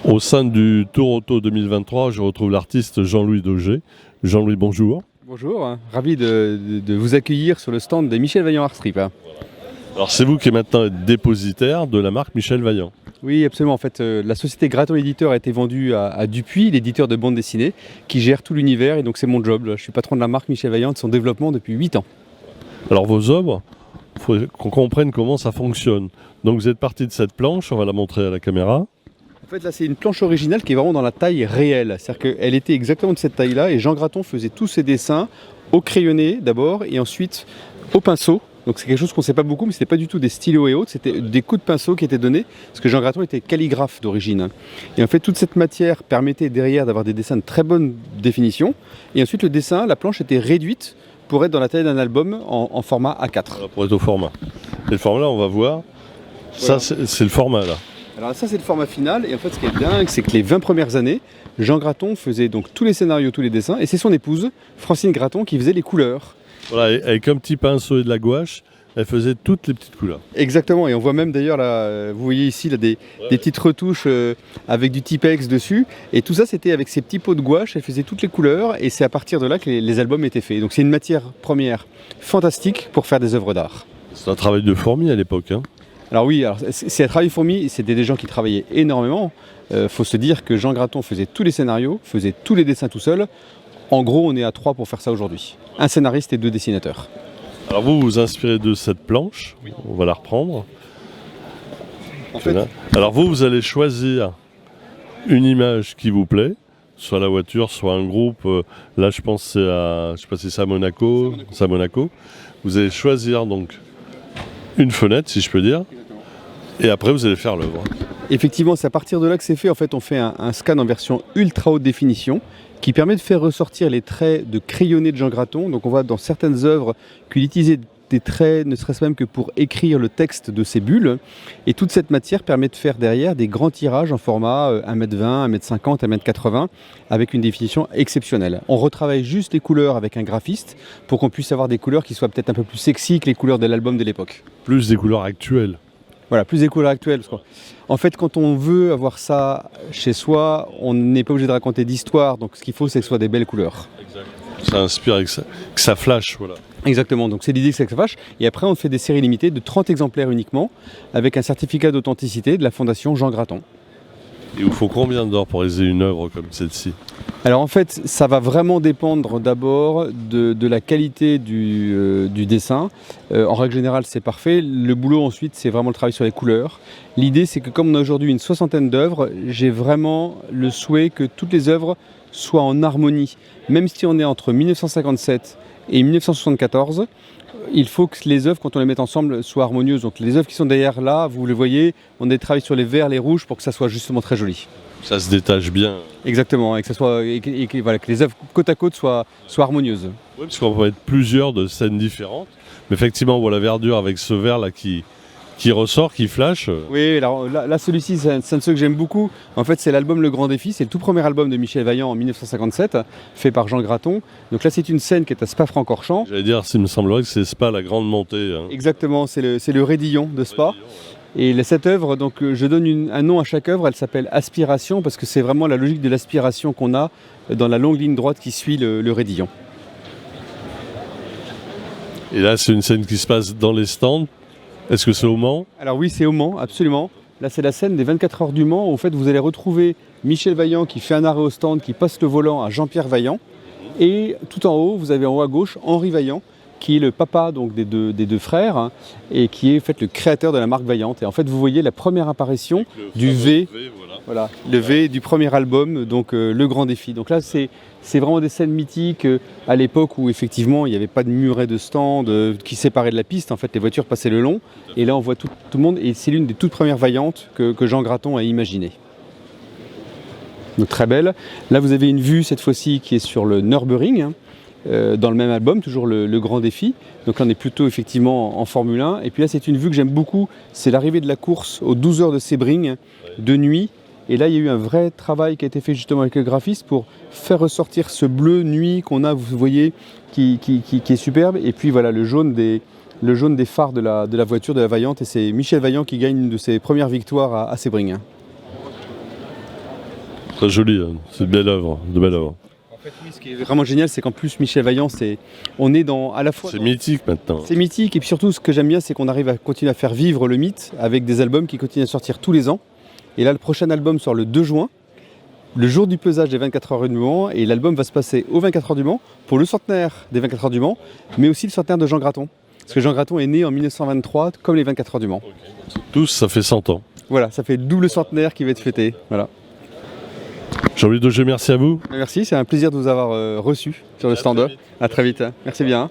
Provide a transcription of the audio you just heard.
Au sein du Tour Auto 2023, je retrouve l'artiste Jean-Louis Dauger. Jean-Louis, bonjour. Bonjour, ravi de vous accueillir sur le stand de Michel Vaillant Art Strip. Alors c'est vous qui maintenant êtes dépositaire de la marque Michel Vaillant. Oui, absolument. En fait, la société Graton Éditeur a été vendue à Dupuis, l'éditeur de bande dessinée, qui gère tout l'univers. Et donc c'est mon job. Je suis patron de la marque Michel Vaillant, de son développement depuis 8 ans. Alors vos œuvres, il faut qu'on comprenne comment ça fonctionne. Donc vous êtes parti de cette planche, on va la montrer à la caméra. En fait, là, c'est une planche originale qui est vraiment dans la taille réelle. C'est-à-dire qu'elle était exactement de cette taille-là et Jean Graton faisait tous ses dessins au crayonné d'abord et ensuite au pinceau. Donc c'est quelque chose qu'on ne sait pas beaucoup, mais ce n'était pas du tout des stylos et autres, c'était des coups de pinceau qui étaient donnés, parce que Jean Graton était calligraphe d'origine. Et en fait, toute cette matière permettait derrière d'avoir des dessins de très bonne définition. Et ensuite, le dessin, la planche était réduite pour être dans la taille d'un album en format A4. Voilà, pour être au format. Et le format là, on va voir. Voilà. Ça, c'est le format là. Alors ça, c'est le format final. Et en fait, ce qui est dingue, c'est que les 20 premières années, Jean Graton faisait donc tous les scénarios, tous les dessins. Et c'est son épouse, Francine Graton, qui faisait les couleurs. Voilà, avec un petit pinceau et de la gouache, elle faisait toutes les petites couleurs. Exactement, et on voit même d'ailleurs, là, vous voyez ici là, des petites retouches avec du Tipex dessus. Et tout ça, c'était avec ces petits pots de gouache, elle faisait toutes les couleurs. Et c'est à partir de là que les albums étaient faits. Donc c'est une matière première fantastique pour faire des œuvres d'art. C'est un travail de fourmi à l'époque, hein. Alors oui, c'est un travail fourmi, c'était des gens qui travaillaient énormément. Faut se dire que Jean Graton faisait tous les scénarios, faisait tous les dessins tout seul. En gros, on est à 3 pour faire ça aujourd'hui. Un scénariste et 2 dessinateurs. Alors vous vous inspirez de cette planche, oui. On va la reprendre. En fait, alors vous allez choisir une image qui vous plaît, soit la voiture, soit un groupe. Là je pense c'est à, je sais pas si c'est à Monaco, c'est à Monaco. Vous allez choisir donc une fenêtre, si je peux dire, et après vous allez faire l'œuvre. Effectivement, c'est à partir de là que c'est fait. En fait, on fait un scan en version ultra haute définition qui permet de faire ressortir les traits de crayonné de Jean Graton. Donc on voit dans certaines œuvres qu'il utilisait des traits, ne serait-ce même que pour écrire le texte de ces bulles. Et toute cette matière permet de faire derrière des grands tirages en format 1m20, 1m50, 1m80, avec une définition exceptionnelle. On retravaille juste les couleurs avec un graphiste pour qu'on puisse avoir des couleurs qui soient peut-être un peu plus sexy que les couleurs de l'album de l'époque. Plus des couleurs actuelles. Voilà, plus des couleurs actuelles. En fait, quand on veut avoir ça chez soi, on n'est pas obligé de raconter d'histoire. Donc ce qu'il faut, c'est que ce soit des belles couleurs. Exact. Ça inspire que ça flash, voilà. Exactement, donc c'est l'idée que ça flash. Et après, on fait des séries limitées de 30 exemplaires uniquement, avec un certificat d'authenticité de la Fondation Jean Graton. Et il vous faut combien d'or pour réaliser une œuvre comme celle-ci ? Alors en fait, ça va vraiment dépendre d'abord de la qualité du dessin. En règle générale, c'est parfait. Le boulot ensuite, c'est vraiment le travail sur les couleurs. L'idée, c'est que comme on a aujourd'hui une 60aine d'œuvres, j'ai vraiment le souhait que toutes les œuvres soient en harmonie. Même si on est entre 1957 et 1974, il faut que les œuvres, quand on les met ensemble, soient harmonieuses. Donc les œuvres qui sont derrière là, vous le voyez, on a travaillé sur les verts, les rouges pour que ça soit justement très joli. Ça se détache bien. Exactement, et que, ça soit, voilà, que les œuvres côte à côte soient harmonieuses. Oui, parce qu'on peut mettre plusieurs de scènes différentes. Mais effectivement, on voit la verdure avec ce vert là qui ressort, qui flash. Oui, alors là celui-ci, c'est un de ceux que j'aime beaucoup. En fait, c'est l'album Le Grand Défi. C'est le tout premier album de Michel Vaillant en 1957, fait par Jean Graton. Donc là, c'est une scène qui est à Spa-Francorchamps. J'allais dire, il me semblerait que c'est Spa, la grande montée. Hein. Exactement, c'est le Rédillon de Spa. Et cette œuvre, donc je donne un nom à chaque œuvre, elle s'appelle Aspiration, parce que c'est vraiment la logique de l'aspiration qu'on a dans la longue ligne droite qui suit le Rédillon. Et là, c'est une scène qui se passe dans les stands. Est-ce que c'est au Mans ? Alors oui, c'est au Mans, absolument. Là, c'est la scène des 24 heures du Mans. Où, en fait, vous allez retrouver Michel Vaillant qui fait un arrêt au stand, qui passe le volant à Jean-Pierre Vaillant. Et tout en haut, vous avez en haut à gauche Henri Vaillant, qui est le papa donc, des deux frères, hein, et qui est en fait, le créateur de la marque Vaillante. Et en fait, vous voyez la première apparition du V, voilà, le V du premier album, donc Le Grand Défi. Donc là, c'est vraiment des scènes mythiques à l'époque où effectivement il n'y avait pas de muret de stand qui séparait de la piste. En fait, les voitures passaient le long. Et là, on voit tout le monde. Et c'est l'une des toutes premières Vaillantes que Jean Graton a imaginées. Donc très belle. Là, vous avez une vue cette fois-ci qui est sur le Nürburgring. Hein. Dans le même album, toujours le Grand Défi. Donc là, on est plutôt effectivement en Formule 1. Et puis là, c'est une vue que j'aime beaucoup. C'est l'arrivée de la course aux 12 heures de Sebring, de nuit. Et là, il y a eu un vrai travail qui a été fait justement avec le graphiste pour faire ressortir ce bleu nuit qu'on a, vous voyez, qui est superbe. Et puis voilà, le jaune des phares de la voiture de la Vaillante. Et c'est Michel Vaillant qui gagne une de ses premières victoires à Sebring. Très joli, hein. C'est de belle œuvre, de belle œuvre. En fait, oui, ce qui est vraiment génial, c'est qu'en plus, Michel Vaillant, on est à la fois... C'est mythique maintenant. C'est mythique, et puis surtout, ce que j'aime bien, c'est qu'on arrive à continuer à faire vivre le mythe avec des albums qui continuent à sortir tous les ans. Et là, le prochain album sort le 2 juin, le jour du pesage des 24 heures du Mans, et l'album va se passer aux 24 heures du Mans pour le centenaire des 24 heures du Mans, mais aussi le centenaire de Jean Graton. Parce que Jean Graton est né en 1923, comme les 24 heures du Mans. Tous, ça fait 100 ans. Voilà, ça fait le double centenaire qui va être fêté. Voilà. Jean-Louis Dauger, merci à vous. Merci, c'est un plaisir de vous avoir reçu sur le stand. À très vite. Merci bien.